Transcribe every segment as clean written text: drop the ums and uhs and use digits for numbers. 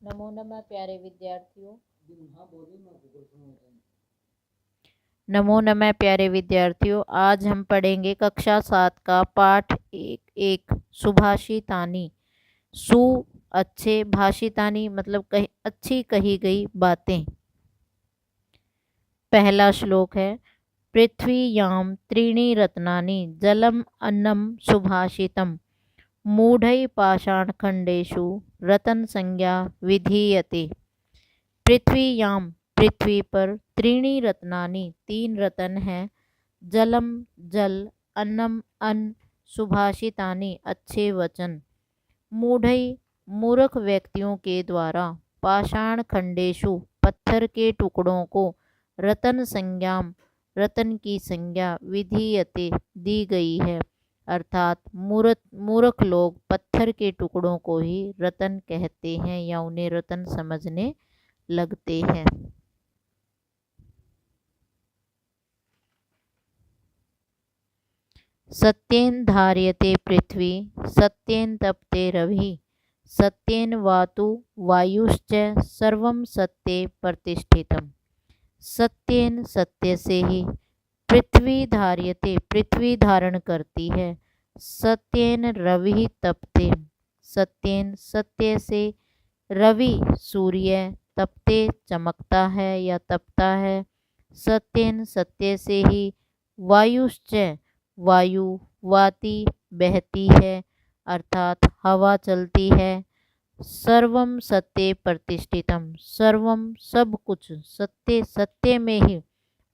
नमो नमः प्यारे विद्यार्थियों। आज हम पढ़ेंगे कक्षा 7 का पाठ एक सुभाषितानी। सु अच्छे, भाषितानी मतलब अच्छी कही गई बातें। पहला श्लोक है, पृथ्वीयां त्रीणि रत्नानि जलम अन्नम सुभाषितम मूढ़ै पाषाणखंडेषु रतन संज्ञा विधीयते। पृथ्वीयां पृथ्वी पर, त्रीणि रत्नानि तीन रतन हैं, जलम जल, अन्नम अन्न, सुभाषितानि अच्छे वचन, मूढ़ै मूर्ख व्यक्तियों के द्वारा, पाषाण खंडेशु पत्थर के टुकड़ों को, रतन संज्ञाम रतन की संज्ञा, विधीयते दी गई है। अर्थात मूर्ख लोग पत्थर के टुकड़ों को ही रतन कहते हैं या उन्हें रतन समझने लगते हैं। सत्येन धार्यते पृथ्वी, सत्येन तपते रवि, सत्येन वातु वायुश्च सर्वं सत्ये प्रतिष्ठितम्। सत्येन सत्य से ही, पृथ्वी धार्यते पृथ्वी धारण करती है, सत्येन रवि तपते सत्येन सत्य से, रवि सूर्य तपते चमकता है या तपता है, सत्येन सत्य से ही, वायुश्च वायु वाति बहती है अर्थात हवा चलती है, सर्वम सत्य प्रतिष्ठितम सर्वम सब कुछ सत्य सत्य में ही,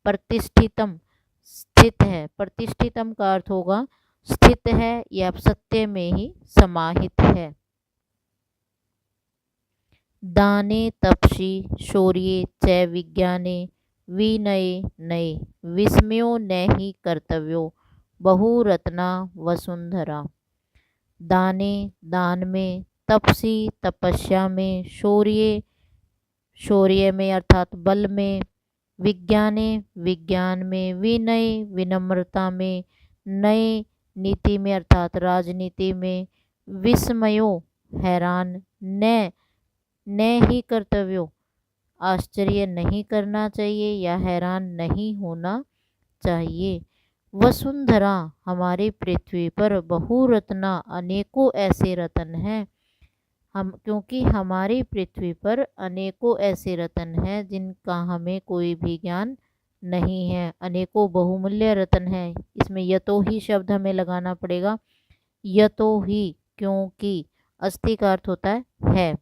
प्रतिष्ठितम स्थित है। प्रतिष्ठितम का अर्थ होगा स्थित है या सत्य में ही समाहित है। दाने तपसि शौर्ये च विज्ञाने विनये नये विस्मयो न ही कर्तव्यो बहुरत्ना वसुंधरा। दाने दान में, तपसी तपस्या में, शौर्य शौर्य में अर्थात बल में, विज्ञाने विज्ञान में, विनय विनम्रता में, नए नीति में अर्थात राजनीति में, विस्मयो हैरान, न ही कर्तव्यो आश्चर्य नहीं करना चाहिए या हैरान नहीं होना चाहिए। वसुंधरा हमारी पृथ्वी पर बहुरत्ना अनेकों ऐसे रतन हैं, क्योंकि हमारी पृथ्वी पर अनेकों ऐसे रतन हैं जिनका हमें कोई भी ज्ञान नहीं है। अनेकों बहुमूल्य रतन हैं, इसमें यतो ही शब्द हमें लगाना पड़ेगा। यतो ही क्योंकि, अस्ति का अर्थ होता है।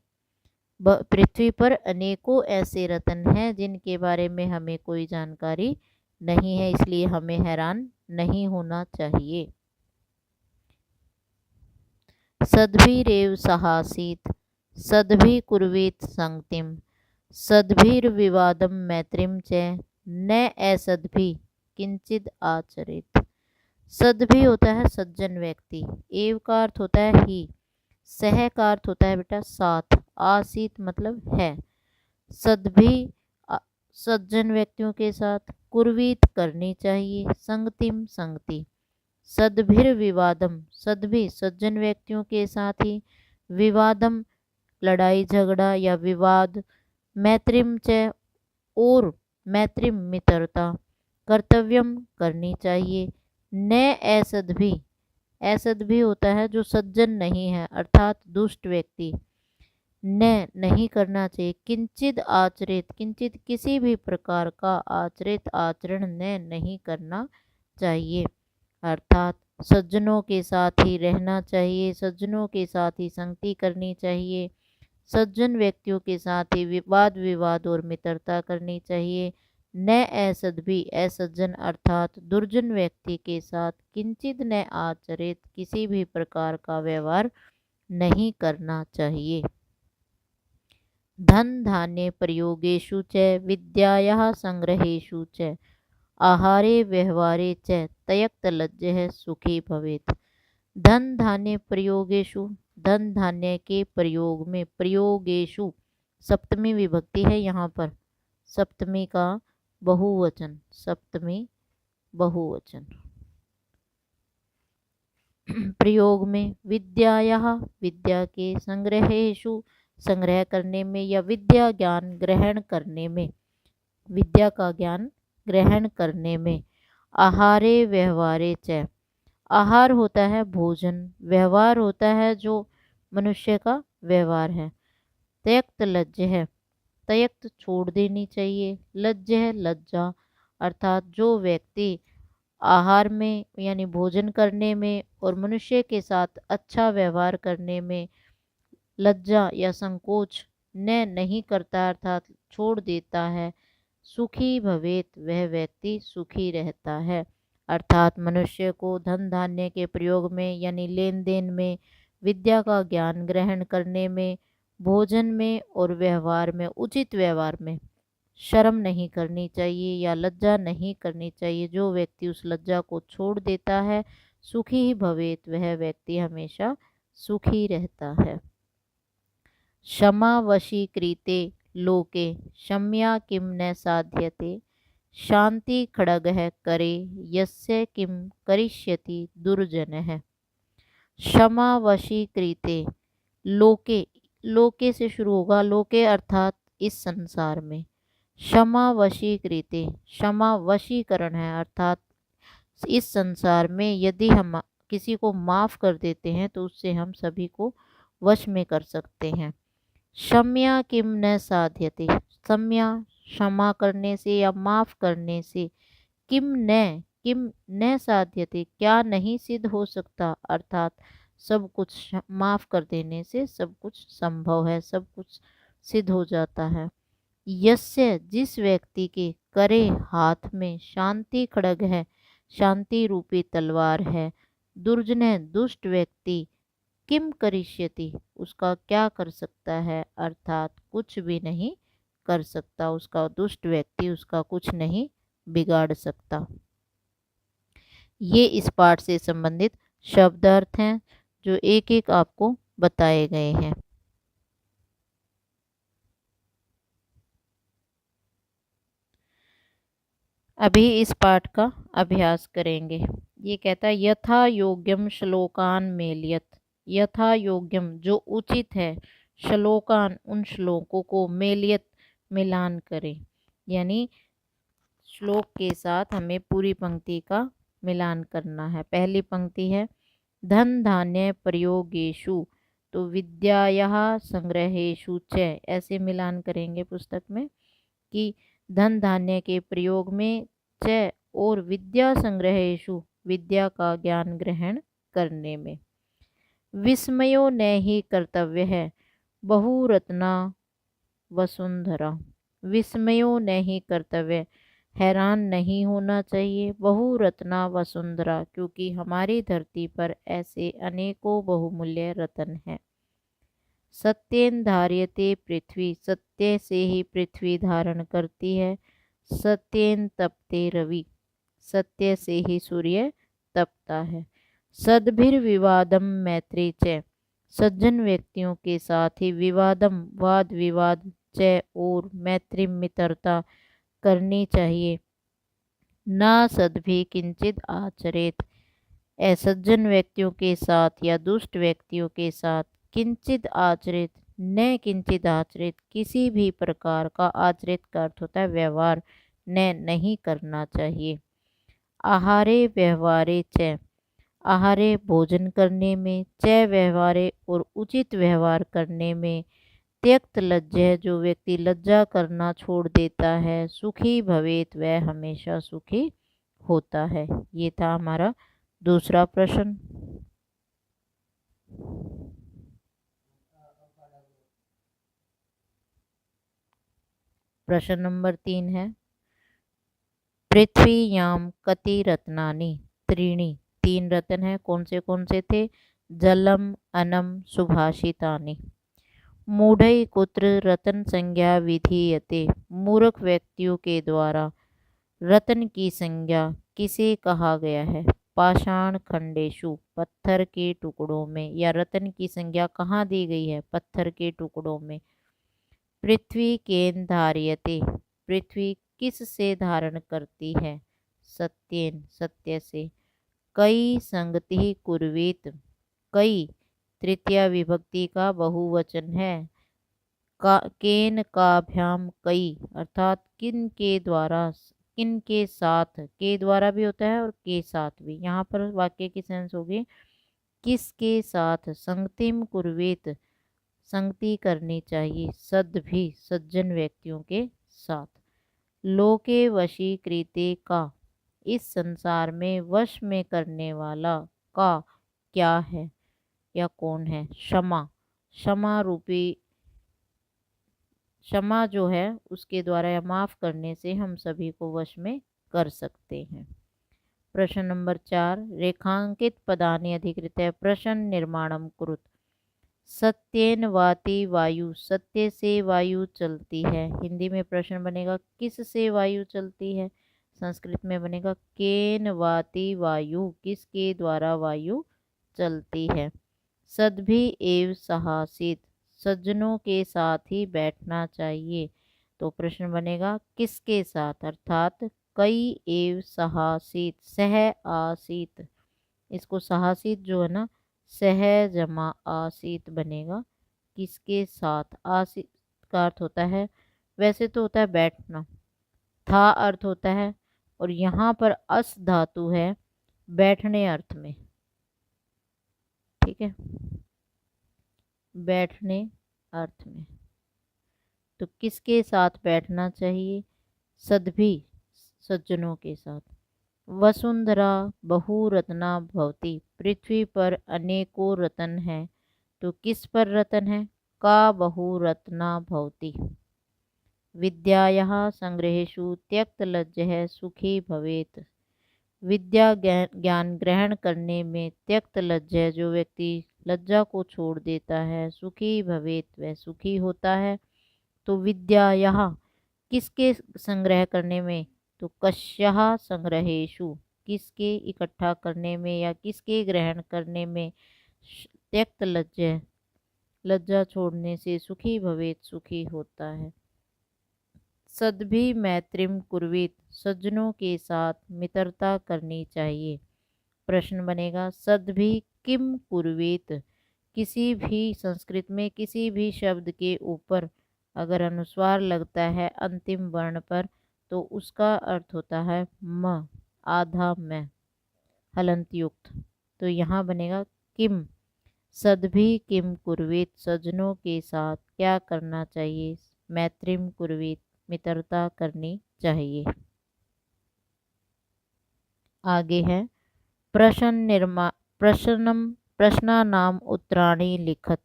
पृथ्वी पर अनेकों ऐसे रतन हैं जिनके बारे में हमें कोई जानकारी नहीं है, इसलिए हमें हैरान नहीं होना चाहिए। सद्भिरेव सहासीत सद्भि कुर्वीत संगतिम सद्भिर्विवादम मैत्रीम च न असद्भि किंचिद आचरित। सद्भि होता है सज्जन व्यक्ति, एव का अर्थ होता है ही, सह का अर्थ होता है बेटा साथ, आसीत मतलब है। सद्भि सज्जन व्यक्तियों के साथ, कुर्वीत करनी चाहिए, संगतिम संगति, सद्भिर विवादम सद्भि सज्जन व्यक्तियों के साथ ही, विवादम लड़ाई झगड़ा या विवाद, मैत्रीम च और मैत्रीम मित्रता, कर्तव्यम करनी चाहिए, न असद्भि असद्भि होता है जो सज्जन नहीं है अर्थात दुष्ट व्यक्ति, न नहीं करना चाहिए, किंचित आचरित किंचित किसी भी प्रकार का आचरित आचरण न नहीं करना चाहिए अर्थात सज्जनों के साथ ही रहना चाहिए, सज्जनों के साथ ही संगति करनी चाहिए, सज्जन व्यक्तियों के साथ ही विवाद और मित्रता करनी चाहिए, न असद्भि असज्जन अर्थात दुर्जन व्यक्ति के साथ किंचित न आचरित किसी भी प्रकार का व्यवहार नहीं करना चाहिए। धन धान्य प्रयोगेषु च विद्यायाः संग्रहेषु च आहारे व्यवहारे च तयक्तलज्जः सुखी भवेत्। धन धान्य प्रयोगेषु धन धान्य के प्रयोग में, प्रयोगेषु सप्तमी विभक्ति है यहाँ पर, सप्तमी का बहुवचन, सप्तमी बहुवचन। प्रयोग में, विद्यायाः विद्या के, संग्रहेषु संग्रह करने में या विद्या ज्ञान ग्रहण करने में, विद्या का ज्ञान ग्रहण करने में। आहारे व्यवहारे च, आहार होता है भोजन, व्यवहार होता है जो मनुष्य का व्यवहार है। त्यक्त लज्ज है, त्यक्त छोड़ देनी चाहिए, लज्ज है लज्जा, अर्थात जो व्यक्ति आहार में यानी भोजन करने में और मनुष्य के साथ अच्छा व्यवहार करने में लज्जा या संकोच न नहीं करता अर्थात छोड़ देता है, सुखी भवेत, वह व्यक्ति सुखी रहता है। अर्थात मनुष्य को धन धान्य के प्रयोग में यानी लेन देन में, विद्या का ज्ञान ग्रहण करने में, भोजन में और व्यवहार में, उचित व्यवहार में शर्म नहीं करनी चाहिए या लज्जा नहीं करनी चाहिए। जो व्यक्ति उस लज्जा को छोड़ देता है, सुखी ही भवेत, वह व्यक्ति हमेशा सुखी रहता है। क्षमा वशीकृते लोके क्षम्या किम न साध्यते, शांति खड्गः करे यस्य किम करिष्यति दुर्जनः। क्षमा वशीकृते लोके, लोके से शुरू होगा, लोके अर्थात इस संसार में। क्षमा वशीकृते, क्षमा वशीकरण है अर्थात इस संसार में यदि हम किसी को माफ़ कर देते हैं तो उससे हम सभी को वश में कर सकते हैं। क्षम्या किम न साध्यते, क्षम्या क्षमा करने से या माफ़ करने से, किम न साध्यते क्या नहीं सिद्ध हो सकता, अर्थात सब कुछ माफ़ कर देने से सब कुछ संभव है, सब कुछ सिद्ध हो जाता है। यस्य जिस व्यक्ति के करे हाथ में शांति खड्ग है, शांति रूपी तलवार है, दुर्जन दुष्ट व्यक्ति, किम करिष्यति उसका क्या कर सकता है, अर्थात कुछ भी नहीं कर सकता, उसका दुष्ट व्यक्ति उसका कुछ नहीं बिगाड़ सकता। ये इस पाठ से संबंधित शब्द अर्थ हैं जो एक एक आपको बताए गए हैं। अभी इस पाठ का अभ्यास करेंगे। ये कहता है यथा योग्यम श्लोकान मेलियत, यथा योग्यम जो उचित है, श्लोकान उन श्लोकों को, मेलियत मिलान करें, यानी श्लोक के साथ हमें पूरी पंक्ति का मिलान करना है। पहली पंक्ति है धन धान्य प्रयोगेषु, तो विद्यायाः संग्रहेषु च, ऐसे मिलान करेंगे पुस्तक में कि धन धान्य के प्रयोग में, च और विद्या संग्रहेषु विद्या का ज्ञान ग्रहण करने में। विस्मयो न ही कर्तव्य है बहुरत्ना वसुंधरा, विस्मयो न ही कर्तव्य, हैरान नहीं होना चाहिए, बहुरत्ना वसुंधरा क्योंकि हमारी धरती पर ऐसे अनेकों बहुमूल्य रत्न हैं। सत्येन धार्यते पृथ्वी, सत्य से ही पृथ्वी धारण करती है। सत्येन तपते रवि, सत्य से ही सूर्य तपता है। सद्भिर्विवादम मैत्री च, सज्जन व्यक्तियों के साथ ही विवादम वाद विवाद च और मैत्री मित्रता करनी चाहिए। न सद्भि किंचित आचरेत, असज्जन व्यक्तियों के साथ या दुष्ट व्यक्तियों के साथ किंचित आचरित, न किंचित आचरित किसी भी प्रकार का, आचरित का अर्थ होता है व्यवहार, न नहीं करना चाहिए। आहारे व्यवहारे च, आहारे भोजन करने में, च व्यवहारे और उचित व्यवहार करने में। त्यक्त लज्ज है जो व्यक्ति लज्जा करना छोड़ देता है, सुखी भवेत वह हमेशा सुखी होता है। ये था हमारा दूसरा प्रश्न। प्रश्न नंबर 3 है पृथ्वीयाम कति रत्नानि त्रीणि, 3 रत्न है, कौन से थे, जलम अनम सुभाषितानि। मूढ़ई कुत्र रतन संज्ञा विधीयते, मूर्ख व्यक्तियों के द्वारा रतन की संज्ञा किसे कहा गया है। पाषाण खंडेशु, पत्थर के टुकड़ों में, या रतन की संज्ञा कहाँ दी गई है, पत्थर के टुकड़ों में। पृथ्वी केन धार्यते, पृथ्वी किस से धारण करती है, सत्येन सत्य से। कई संगति कुर्वीत, कई तृतीया विभक्ति का बहुवचन है, का केन काभ्याम कई, अर्थात किन के द्वारा, किन के साथ, के द्वारा भी होता है और के साथ भी। यहाँ पर वाक्य की सेंस होगी किसके साथ, संगतिम कुर्वेत, संगति करनी चाहिए, सद्भि, सज्जन व्यक्तियों के साथ। लोके वशीकृते का, इस संसार में वश में करने वाला, का क्या है या कौन है, क्षमा, क्षमा रूपी, क्षमा जो है उसके द्वारा या माफ करने से हम सभी को वश में कर सकते हैं। प्रश्न नंबर 4, रेखांकित पदानि अधिकृत्य प्रश्न निर्माणम कुरुत। सत्येन वाति वायु, सत्य से वायु चलती है। हिंदी में प्रश्न बनेगा किस से वायु चलती है। संस्कृत में बनेगा केन वाति वायु, किसके द्वारा वायु चलती है। सद्भि एव सहासित, सज्जनों के साथ ही बैठना चाहिए। तो प्रश्न बनेगा किसके साथ, अर्थात कई एव सहासित, सह आसित, इसको सहासित जो है ना सह जमा आसित बनेगा। किसके साथ, आसित का अर्थ होता है, वैसे तो होता है बैठना, था अर्थ होता है, और यहाँ पर अस धातु है बैठने अर्थ में, ठीक है, बैठने अर्थ में। तो किसके साथ बैठना चाहिए, सद्भि, सज्जनों के साथ। वसुंधरा बहुरत्ना भवति, पृथ्वी पर अनेकों रत्न हैं, तो किस पर रत्न है, का बहुरत्ना भवति। विद्यायाः संग्रहेषु त्यक्तलज्जः सुखी भवेत्, विद्या ज्ञान ग्रहण करने में त्यक्त लज्जा, जो व्यक्ति लज्जा को छोड़ देता है, सुखी भवेत, वह सुखी होता है। तो विद्या यहाँ किसके संग्रह करने में, तो कस्यः संग्रहेषु, किसके इकट्ठा करने में या किसके ग्रहण करने में, त्यक्त लज्जा, लज्जा छोड़ने से सुखी भवेत, सुखी होता है। सद्भि मैत्रीम कुर्वीत, सज्जनों के साथ मित्रता करनी चाहिए। प्रश्न बनेगा सद्भि किम कुर्वीत, किसी भी संस्कृत में किसी भी शब्द के ऊपर अगर अनुस्वार लगता है अंतिम वर्ण पर तो उसका अर्थ होता है म, आधा में, हलंत युक्त। तो यहाँ बनेगा किम, सद्भि किम कुर्वीत, सज्जनों के साथ क्या करना चाहिए, मैत्रीम कुर्वीत, मित्रता करनी चाहिए। आगे है प्रश्नानाम उत्तराणि लिखत,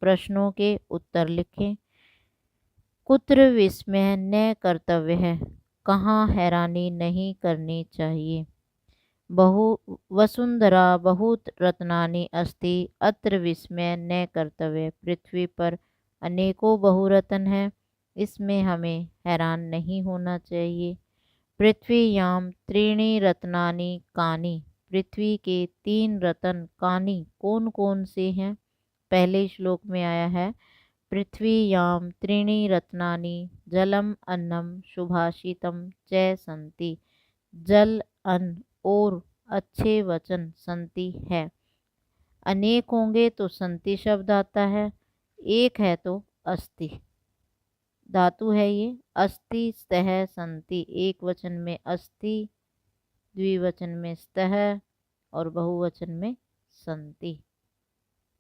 प्रश्नों के उत्तर लिखें। कुत्र विस्मय न कर्तव्य है, कहाँ हैरानी नहीं करनी चाहिए। वसुंधरा बहुत रत्नानि अस्ति, अत्र विस्मय न कर्तव्य, पृथ्वी पर अनेकों बहुरत्न हैं, इसमें हमें हैरान नहीं होना चाहिए। पृथ्वीयाम त्रीणि रत्नानि कानि, पृथ्वी के 3 रत्न कानि कौन कौन से हैं। पहले श्लोक में आया है पृथ्वीयाम त्रीणि रत्नानि जलम अन्नम सुभाषितम च संति, जल, अन्न और अच्छे वचन संति है। अनेक होंगे तो संति शब्द आता है, एक है तो अस्ति धातु है, ये अस्ति स्तः संति, एक वचन में अस्ति, द्विवचन में स्तः और बहुवचन में संति।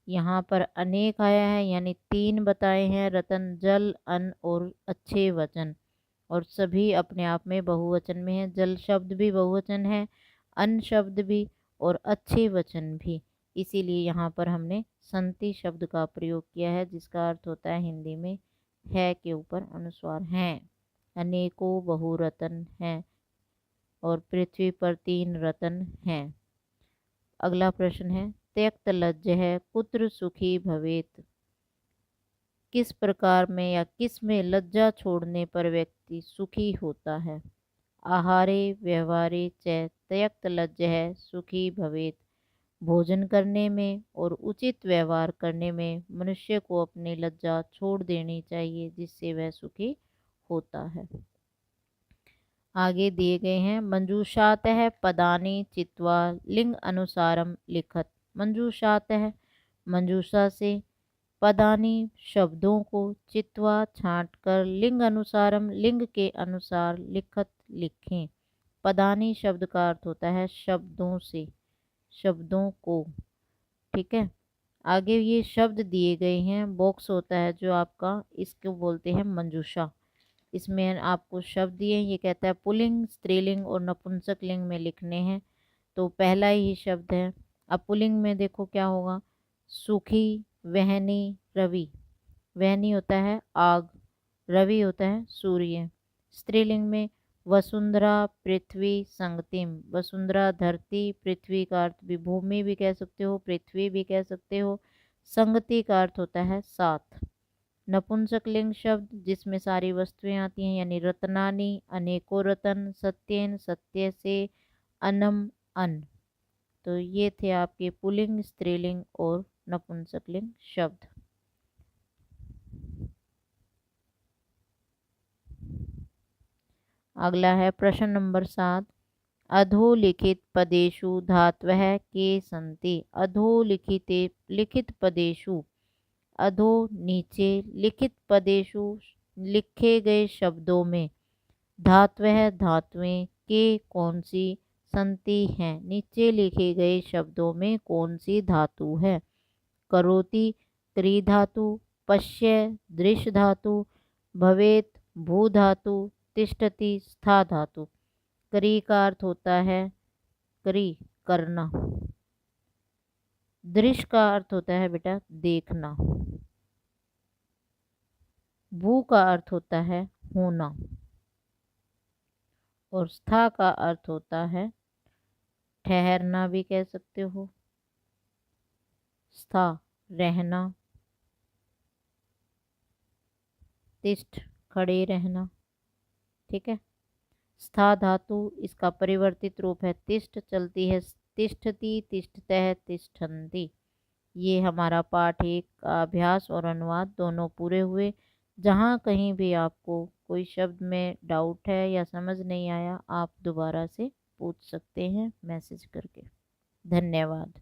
यहाँ पर अनेक आया है यानी 3 बताए हैं, रतन, जल, अन्न और अच्छे वचन, और सभी अपने आप में बहुवचन में है। जल शब्द भी बहुवचन है, अन्न शब्द भी और अच्छे वचन भी, इसीलिए यहाँ पर हमने संति शब्द का प्रयोग किया है, जिसका अर्थ होता है हिंदी में है के ऊपर अनुस्वार हैं। अनेकों बहुरत्न हैं और पृथ्वी पर 3 रत्न हैं। अगला प्रश्न है त्यक्त लज्जः कुत्र सुखी भवेत, किस प्रकार में या किस में लज्जा छोड़ने पर व्यक्ति सुखी होता है। आहारे व्यवहारे च त्यक्त लज्जः सुखी भवेत, भोजन करने में और उचित व्यवहार करने में मनुष्य को अपनी लज्जा छोड़ देनी चाहिए, जिससे वह सुखी होता है। आगे दिए गए हैं मंजूषातः पदानि चित्वा लिंग अनुसारम लिखत। मंजूषातः, मंजूषा से पदानी शब्दों को चित्वा छांटकर लिंग अनुसारम लिंग के अनुसार लिखत लिखें। पदानी शब्द का अर्थ होता है शब्दों से, शब्दों को। ठीक है, आगे ये शब्द दिए गए हैं, बॉक्स होता है जो आपका, इसको बोलते हैं मंजूषा। इसमें आपको शब्द दिए, ये कहता है पुल्लिंग, स्त्रीलिंग और नपुंसक लिंग में लिखने हैं। तो पहला ही शब्द है। अब पुल्लिंग में देखो क्या होगा, सूखी, वहनी, रवि। वहनी होता है आग, रवि होता है सूर्य। स्त्रीलिंग में वसुंधरा, पृथ्वी, संगतिम। वसुंधरा धरती, पृथ्वी का अर्थ भी भूमि भी कह सकते हो, पृथ्वी भी कह सकते हो। संगति का अर्थ होता है साथ। नपुंसक लिंग शब्द जिसमें सारी वस्तुएं आती हैं, यानी रत्नानी, अनेकों रतन, सत्येन, सत्य से, अनम, अन्न। तो ये थे आपके पुल्लिंग, स्त्रीलिंग और नपुंसक लिंग शब्द। अगला है प्रश्न नंबर 7। अधोलिखित पदेषु धातवः के सन्ति। अधोलिखिते लिखित पदेषु, अधो नीचे, लिखित पदेषु लिखे गए शब्दों में, धातवः धातुएं, के कौन सी, संति हैं नीचे लिखे गए शब्दों में कौन सी धातु है। करोति त्रिधातु, पश्य दृश्य धातु, भवेत भू धातु, तिष्ठति स्था धातु। करी का अर्थ होता है करी, करना। दृश्य का अर्थ होता है बेटा देखना। भू का अर्थ होता है होना। और स्था का अर्थ होता है ठहरना भी कह सकते हो, स्था रहना, तिष्ठ खड़े रहना। ठीक है, स्था धातु इसका परिवर्तित रूप है तिष्ठ, चलती है तिष्ठति, तिष्ठतः, तिष्ठन्ति। ये हमारा पाठ 1 का अभ्यास और अनुवाद दोनों पूरे हुए। जहाँ कहीं भी आपको कोई शब्द में डाउट है या समझ नहीं आया, आप दोबारा से पूछ सकते हैं मैसेज करके। धन्यवाद।